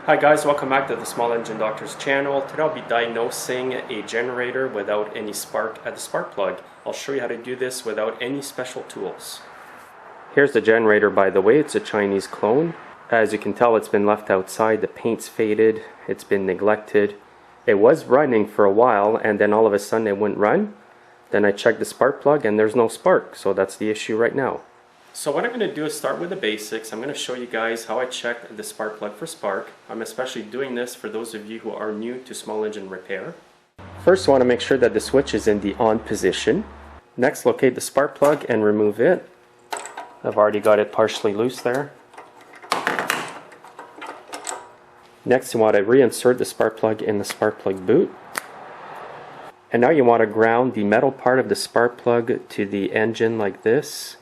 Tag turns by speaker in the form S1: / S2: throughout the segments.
S1: Hi guys, welcome back to the Small Engine Doctor's channel. Today I'll be diagnosing a generator without any spark at the spark plug. I'll show you how to do this without any special tools. Here's the generator, by the way. It's a Chinese clone. As you can tell, it's been left outside. The paint's faded. It's been neglected. It was running for a while and then all of a sudden it wouldn't run. Then I checked the spark plug and there's no spark, so that's the issue right now. So what I'm going to do is start with the basics. I'm going to show you guys how I checked the spark plug for spark. I'm especially doing this for those of you who are new to small engine repair. First, I want to make sure that the switch is in the on position. Next, locate the spark plug and remove it. I've already got it partially loose there. Next, you want to reinsert the spark plug in the spark plug boot. And now you want to ground the metal part of the spark plug to the engine like this.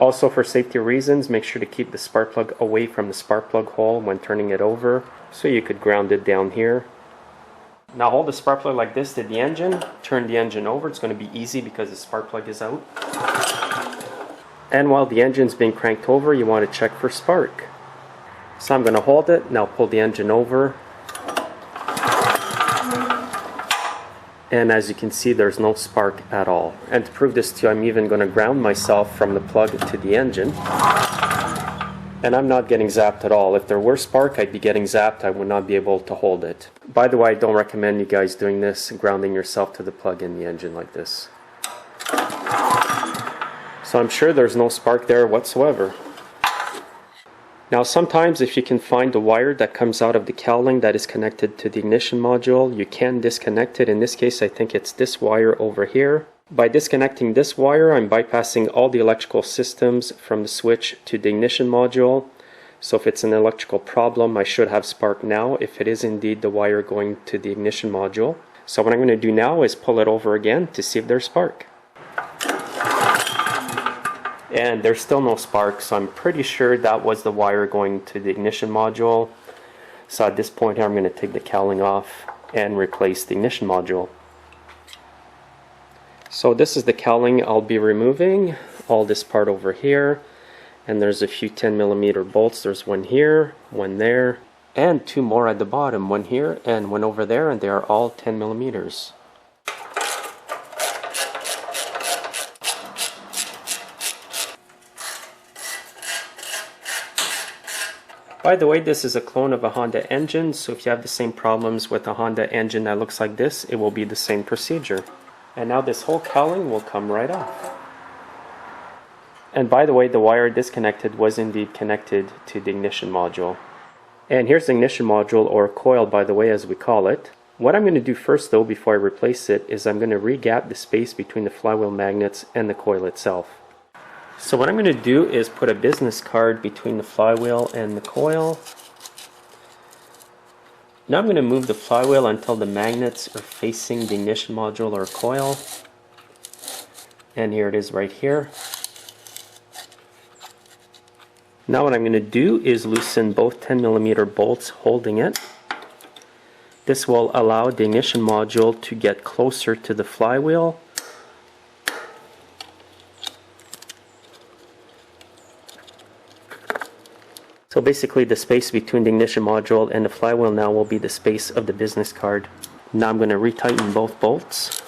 S1: Also, for safety reasons, make sure to keep the spark plug away from the spark plug hole when turning it over, so you could ground it down here. Now hold the spark plug like this to the engine, turn the engine over. It's going to be easy because the spark plug is out. And while the engine's being cranked over, you want to check for spark. So I'm going to hold it, now pull the engine over. And as you can see, there's no spark at all. And to prove this to you, I'm even going to ground myself from the plug to the engine. And I'm not getting zapped at all. If there were spark, I'd be getting zapped. I would not be able to hold it. By the way, I don't recommend you guys doing this, grounding yourself to the plug in the engine like this. So I'm sure there's no spark there whatsoever. Now sometimes if you can find the wire that comes out of the cowling that is connected to the ignition module, you can disconnect it. In this case, I think it's this wire over here. By disconnecting this wire, I'm bypassing all the electrical systems from the switch to the ignition module. So if it's an electrical problem, I should have spark now if it is indeed the wire going to the ignition module. So what I'm going to do now is pull it over again to see if there's spark. And there's still no spark, so I'm pretty sure that was the wire going to the ignition module. So at this point here, I'm going to take the cowling off and replace the ignition module. So this is the cowling I'll be removing, all this part over here. And there's a few 10mm bolts. There's one here, one there, and two more at the bottom, one here and one over there, and they are all 10mm. By the way, this is a clone of a Honda engine, so if you have the same problems with a Honda engine that looks like this, it will be the same procedure. And now this whole cowling will come right off. And by the way, the wire disconnected was indeed connected to the ignition module. And here's the ignition module, or coil by the way, as we call it. What I'm going to do first though, before I replace it, is I'm going to re-gap the space between the flywheel magnets and the coil itself. So what I'm going to do is put a business card between the flywheel and the coil. Now I'm going to move the flywheel until the magnets are facing the ignition module or coil. And here it is right here. Now what I'm going to do is loosen both 10mm bolts holding it. This will allow the ignition module to get closer to the flywheel. So basically the space between the ignition module and the flywheel now will be the space of the business card. Now I'm going to retighten both bolts.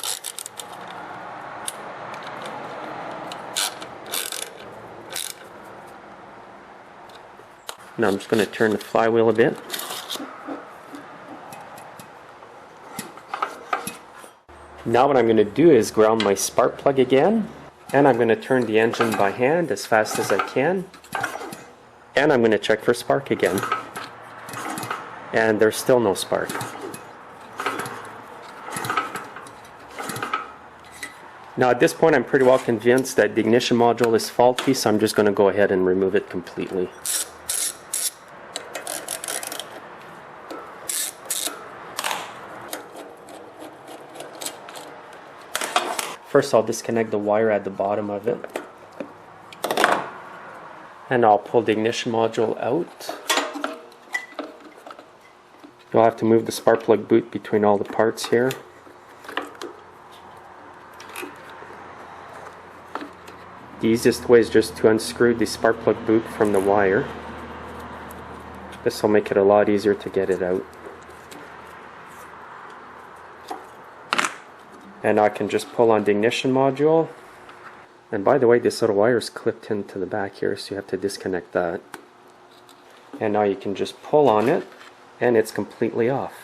S1: Now I'm just going to turn the flywheel a bit. Now what I'm going to do is ground my spark plug again, and I'm going to turn the engine by hand as fast as I can. And I'm going to check for spark again. And there's still no spark. Now at this point I'm pretty well convinced that the ignition module is faulty, so I'm just going to go ahead and remove it completely. First I'll disconnect the wire at the bottom of it. And I'll pull the ignition module out. You'll have to move the spark plug boot between all the parts here. The easiest way is just to unscrew the spark plug boot from the wire. This will make it a lot easier to get it out. And I can just pull on the ignition module. And by the way, this little wire is clipped into the back here, so you have to disconnect that. And now you can just pull on it, and it's completely off.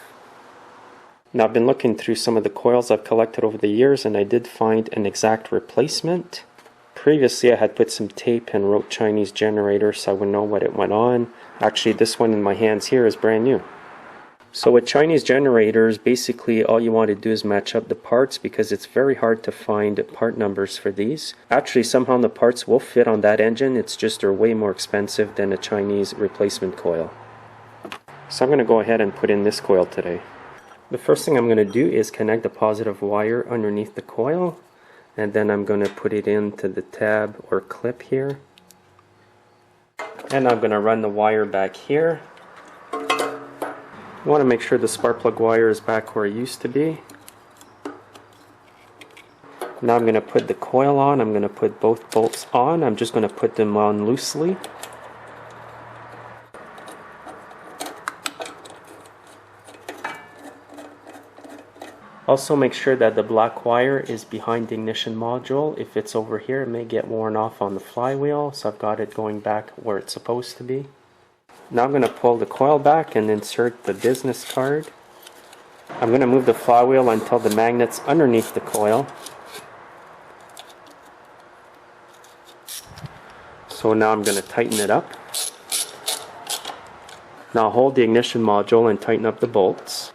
S1: Now I've been looking through some of the coils I've collected over the years, and I did find an exact replacement. Previously I had put some tape and wrote Chinese generator so I would know what it went on. Actually, this one in my hands here is brand new. So with Chinese generators, basically all you want to do is match up the parts, because it's very hard to find part numbers for these. Actually, somehow the parts will fit on that engine, it's just they're way more expensive than a Chinese replacement coil. So I'm going to go ahead and put in this coil today. The first thing I'm going to do is connect the positive wire underneath the coil, and then I'm going to put it into the tab or clip here. And I'm going to run the wire back here. You want to make sure the spark plug wire is back where it used to be. Now I'm going to put the coil on. I'm going to put both bolts on. I'm just going to put them on loosely. Also make sure that the black wire is behind the ignition module. If it's over here, it may get worn off on the flywheel, so I've got it going back where it's supposed to be. Now I'm going to pull the coil back and insert the business card. I'm going to move the flywheel until the magnet's underneath the coil. So now I'm going to tighten it up. Now hold the ignition module and tighten up the bolts.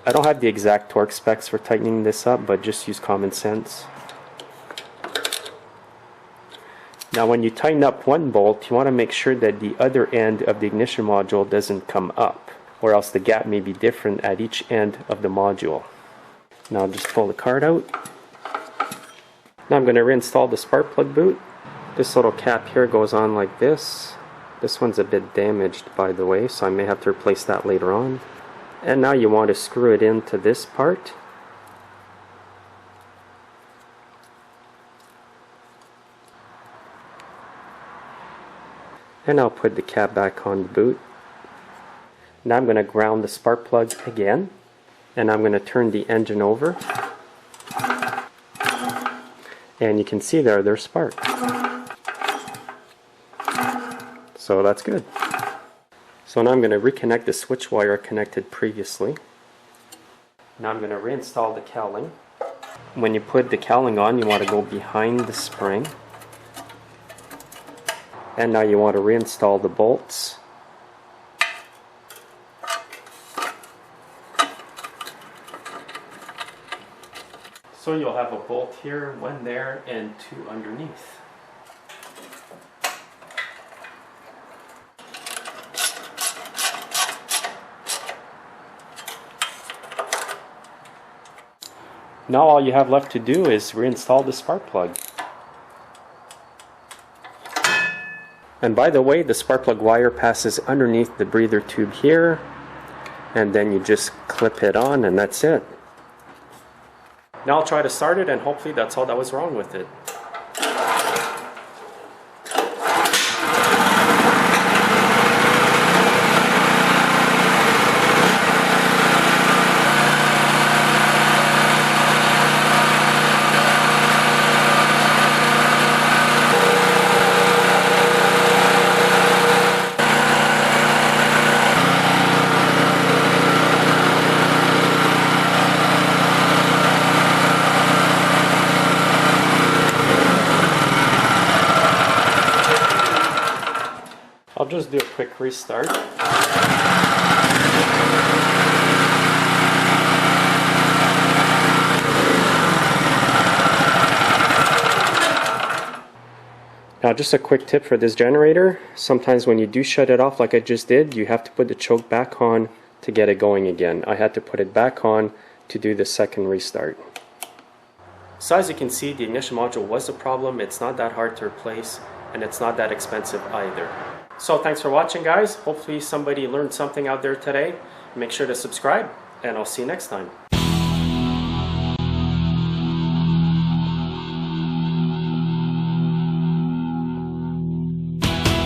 S1: I don't have the exact torque specs for tightening this up, but just use common sense. Now when you tighten up one bolt, you want to make sure that the other end of the ignition module doesn't come up, or else the gap may be different at each end of the module. Now just pull the card out. Now I'm going to reinstall the spark plug boot. This little cap here goes on like this. This one's a bit damaged, by the way, so I may have to replace that later on. And now you want to screw it into this part. And I'll put the cap back on the boot. Now I'm going to ground the spark plug again. And I'm going to turn the engine over. And you can see there's spark. So that's good. So now I'm going to reconnect the switch wire connected previously. Now I'm going to reinstall the cowling. When you put the cowling on, you want to go behind the spring. And now you want to reinstall the bolts. So you'll have a bolt here, one there, and two underneath. Now all you have left to do is reinstall the spark plug. And by the way, the spark plug wire passes underneath the breather tube here, and then you just clip it on and that's it. Now I'll try to start it, and hopefully that's all that was wrong with it. I'll just do a quick restart. Now just a quick tip for this generator. Sometimes when you do shut it off like I just did, you have to put the choke back on to get it going again. I had to put it back on to do the second restart. So as you can see, the ignition module was a problem. It's not that hard to replace, and it's not that expensive either. So thanks for watching, guys. Hopefully somebody learned something out there today. Make sure to subscribe, and I'll see you next time.